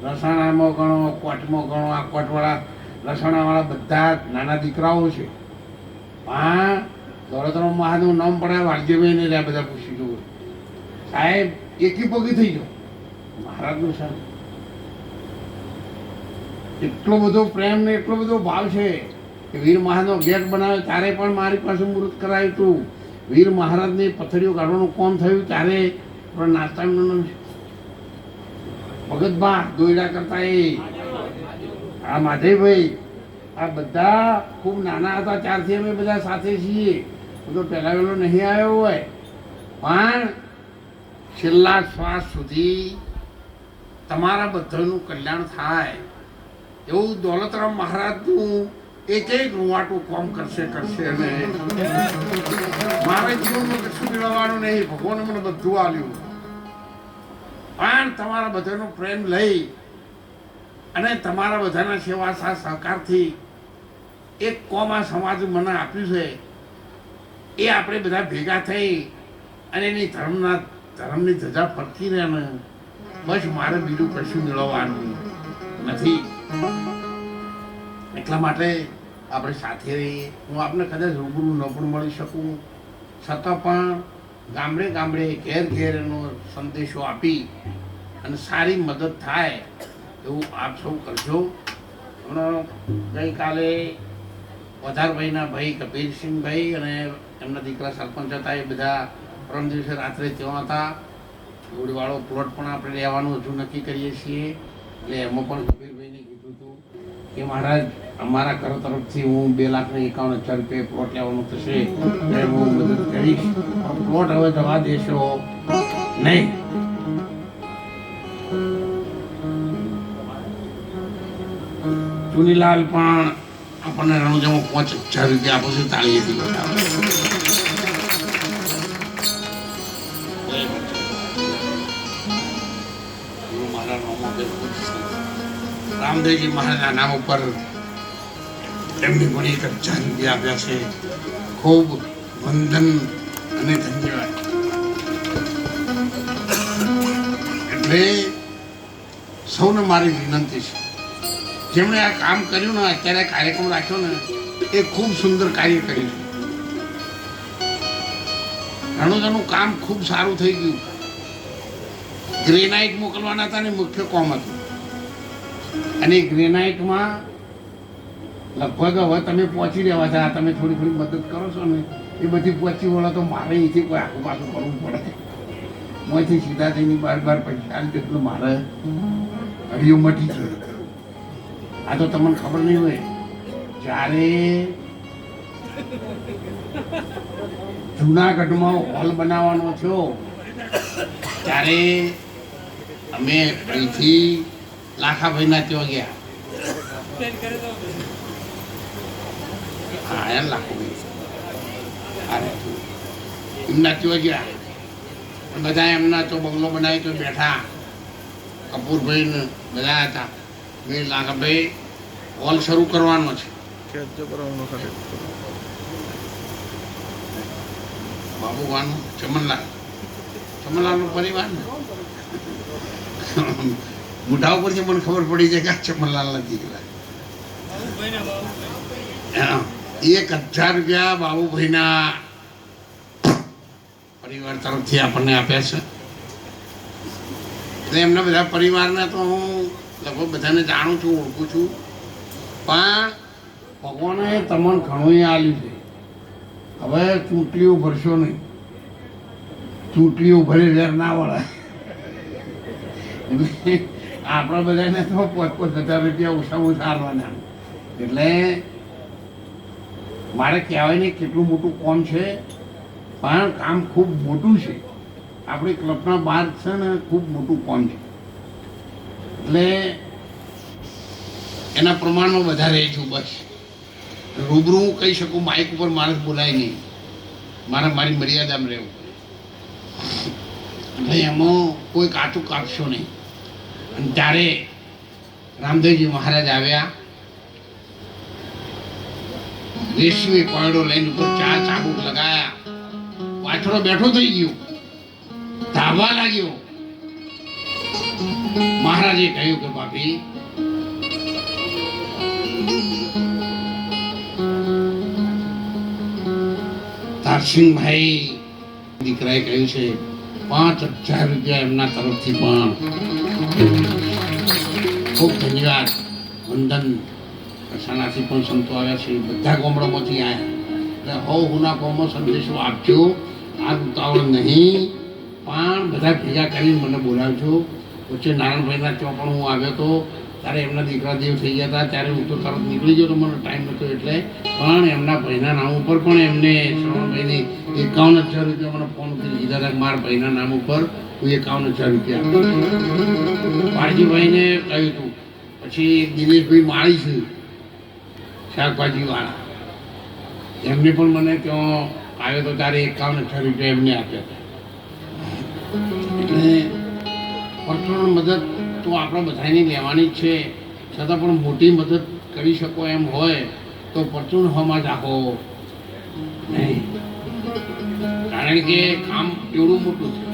રસાણામાં ગણો, કોટમાં ગણો, આ કોટવાળા રસાણાવાળા બધા નાના દીકરાઓ છે. હા, દોલતરામ મહાદેવનું નામ પડાય વાલજીભાઈ ને રહ્યા બધા પૂછી જવું સાહેબ એકી પગી થઈ જાઓ મહારાજનું છે. એટલો બધો પ્રેમ ને એટલો બધો ભાવ છે કે વીર મહારાજનો ગેટ બનાવ્યો ત્યારે પણ મારી પાસે મૃત કરાયું હતું. વીર મહારાજની પથરીઓ કાઢવાનું કોમ થયું ત્યારે પણ નાસ્તાનું નામ છે ભગતભા દોયડા કરતા એ આ માધેભાઈ આ બધા ખૂબ નાના હતા ત્યારથી અમે બધા સાથે છીએ. હું તો પહેલા વહેલો નહીં આવ્યો હોય પણ છેલ્લા શ્વાસ સુધી તમારા બધાનું કલ્યાણ થાય એવું દોલતરામ મહારાજનું એક રૂવાટું કોમ કરશે અને મારે જીવનમાં કશું મેળવવાનું નહીં. ભગવાને મને બધું આલ્યું પણ તમારા બધાનો પ્રેમ લઈ અને તમારા બધાના સેવા સાથ સહકારથી એક કોમ આ સમાજ મને આપ્યું છે એ આપણે બધા ભેગા થઈ અને એની ધર્મની ધજા ફરતી રહે ને બસ મારે બીજું કશું મેળવવાનું નથી. એટલા માટે આપણે સાથે રહીએ. હું આપને કદાચ રૂબરૂ ન પણ મળી શકું છતાં પણ ગામડે ગામડે ઘેર ઘેર એનો સંદેશો આપી અને સારી મદદ થાય એવું આપ સૌ કરજો. ગઈકાલે વધારભાઈના ભાઈ કબીરસિંહભાઈ અને એમના દીકરા સરપંચ હતા એ બધા પરમ દિવસે રાત્રે ત્યાં હતા. જોડીવાળો પ્લોટ પણ આપણે લેવાનું હજુ નક્કી કરીએ છીએ એટલે એમાં પણ કબીરભાઈને કીધું હતું કે મહારાજ અમારા ઘર તરફથી હું 2,51,000 રૂપિયા પ્લોટ લેવાનું થશે એટલે હું મદદ કરીશ. પ્લોટ હવે જવા દેશો નહીં. ચુનીલાલ પણ આપણને રણુજામાં 5,000 રૂપિયા આપો છો તાળીએથી બતાવે. રામદેવજી મહારાજના નામ ઉપર એમની પણ 1,000 રૂપિયા આપ્યા છે. ખૂબ વંદન અને ધન્યવાદ. એટલે સૌને મારી વિનંતી છે જેમણે આ કામ કર્યું ને અત્યારે કાર્યક્રમ રાખ્યો ને એ ખૂબ સુંદર કાર્ય કર્યું. રણુજાનું કામ ખૂબ સારું થઈ ગયું. ગ્રેનાઇટ મોકલવાના હતા ને મુખ્ય કોમ હતું અને ગ્રેનાઇટમાં લગભગ હવે તમે પહોંચી રહ્યા હતા. તમે થોડી થોડી મદદ કરો છો ને એ બધી પહોંચી વળો તો મારે અહીંથી કોઈ આખું પાછું કરવું પડે. મોંથી સીધા થઈને બાર પૈસા જેટલું મારે હરિયો મટી છે. આ તો તમને ખબર નહીં હોય જ્યારે જુનાગઢમાં હોલ બનાવવાનો થયો ત્યારે અમે અહીંથી લાખાભાઈના ત્યાં ગયા. હા યાર લાખાભાઈ એમના ત્યાં ગયા. બધા એમના તો બંગલો બનાવી તો બેઠા. કપૂરભાઈ ને બધા હતા. મેં લાખાભાઈ હોલ શરૂ કરવાનો છે. બાબુવાનું ચમનલાલનો પરિવાર ને મોઢા ઉપરથી મને ખબર પડી જાય કે આ ચમનલાલ નથી. 1,000 રૂપિયા બાબુભાઈના પરિવાર તરફથી આપણને આપ્યા છે. એમના બધા પરિવારના તો હું લગભગ બધાને જાણું છું, ઓળખું છું. પણ ભગવાને તમને ઘણું આલ્યું છે. હવે ચૂંટણીઓ ભરશો નહીં. ચૂંટણીઓ ભરી વેર ના વળે. એટલે આપણા બધાને તો 5,000 રૂપિયા ઓછામાં ઓછા હારવાના. એટલે મારે કહેવાય નહીં કેટલું મોટું કોમ છે પણ કામ ખૂબ મોટું છે. આપણી કલ્પના બહાર છે ને ખૂબ મોટું કોમ છે. એટલે એના પ્રમાણમાં વધારે છું. બસ રૂબરૂ હું કહી શકું, માઇક ઉપર માણસ બોલાય નહીં. મારી મર્યાદામાં રહેવું. એટલે એમાં કોઈ કાચું કાપશો નહીં. અને ત્યારે રામદેવજી મહારાજ આવ્યા. રેશમી કોયડો લઈને ઉપર ચાબુક લગાયા. પાછળ બેઠો થઈ ગયો, ધાબા લાગ્યો. મહારાજે કહ્યું કે ભાભી તારસિંહભાઈ દીકરાએ કહ્યું છે 5,000 રૂપિયા એમના તરફથી પણ ખૂબ ધન્યવાદ વંદન કસાણાથી પણ સંતો આવ્યા છે બધા ગામડામાંથી આવ્યા એટલે હુના ગામમાં સંદેશો આપજો આ ઉતાવળ નહીં પણ બધા ભેગા કરીને મને બોલાવજો વચ્ચે નારાયણભાઈના ત્યાં પણ હું આવ્યો હતો ત્યારે એમના દીકરા દેવ થઈ ગયા હતા ત્યારે હું તો તરત નીકળી ગયો તો મને ટાઈમ નહોતો એટલે પણ એમના ભાઈના નામ ઉપર પણ એમને શ્રવણભાઈને 51,000 રૂપિયા મને ફોન કરી દીધા હતા મારા ભાઈના નામ ઉપર હું 51,000 રૂપિયા પારજીભાઈને કહ્યું હતું પછી દિનેશભાઈ માળી છે શાકભાજીવાળા એમને પણ મને ત્યાં આવ્યો તો ત્યારે 51,000 રૂપિયા એમને આપ્યા હતા એટલે પર્સનલ મદદ તો આપણા બધાની લેવાની જ છે છતાં પણ મોટી મદદ કરી શકો એમ હોય તો પરચુન હમાં રાખો નહીં કારણ કે કામ એવડું મોટું છે